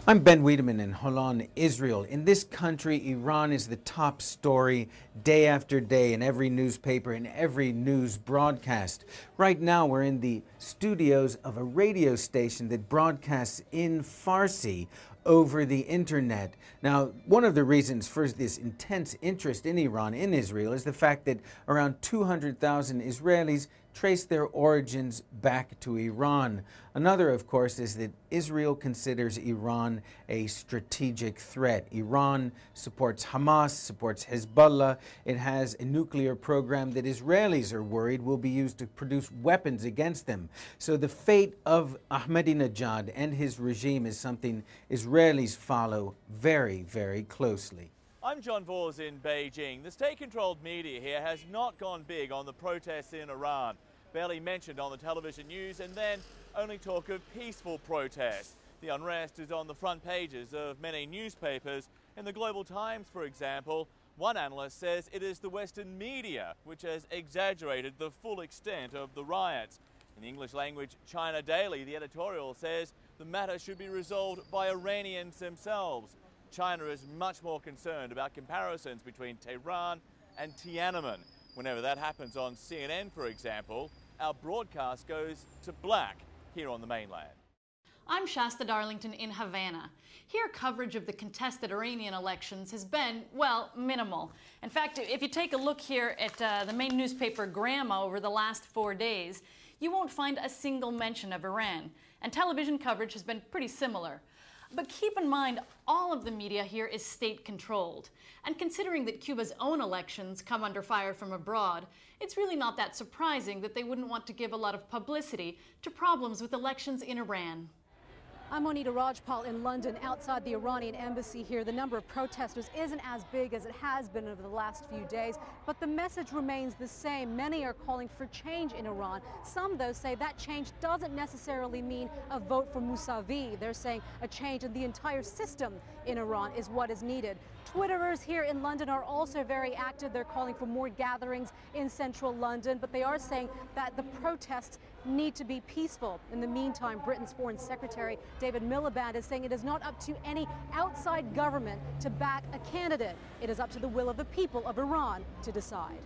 I'm Ben Wiedemann in Holon, Israel. In this country, Iran is the top story day after day in every newspaper, in every news broadcast. Right now, we're in the studios of a radio station that broadcasts in Farsi over the internet. Now, one of the reasons for this intense interest in Iran, in Israel, is the fact that around 200,000 Israelis trace their origins back to Iran. Another, of course, is that Israel considers Iran a strategic threat. Iran supports Hamas, supports Hezbollah. It has a nuclear program that Israelis are worried will be used to produce weapons against them. So the fate of Ahmadinejad and his regime is something Israelis follow very, very closely. I'm John Vors in Beijing. The state-controlled media here has not gone big on the protests in Iran. Barely mentioned on the television news, and then only talk of peaceful protests. The unrest is on the front pages of many newspapers. In the Global Times, for example, one analyst says it is the Western media which has exaggerated the full extent of the riots. In the English language China Daily, the editorial says the matter should be resolved by Iranians themselves. China is much more concerned about comparisons between Tehran and Tiananmen. Whenever that happens on CNN, for example, our broadcast goes to black here on the mainland. I'm Shasta Darlington in Havana. Here, coverage of the contested Iranian elections has been, well, minimal. In fact, if you take a look here at the main newspaper Grama over the last 4 days, you won't find a single mention of Iran. And television coverage has been pretty similar. But keep in mind, all of the media here is state-controlled. And considering that Cuba's own elections come under fire from abroad, it's really not that surprising that they wouldn't want to give a lot of publicity to problems with elections in Iran. I'm Monita Rajpal in London, outside the Iranian embassy here. The number of protesters isn't as big as it has been over the last few days, but the message remains the same. Many are calling for change in Iran. Some, though, say that change doesn't necessarily mean a vote for Mousavi. They're saying a change in the entire system in Iran is what is needed. Twitterers here in London are also very active. They're calling for more gatherings in central London, but they are saying that the protests need to be peaceful. In the meantime, Britain's Foreign Secretary David Miliband is saying it is not up to any outside government to back a candidate. It is up to the will of the people of Iran to decide.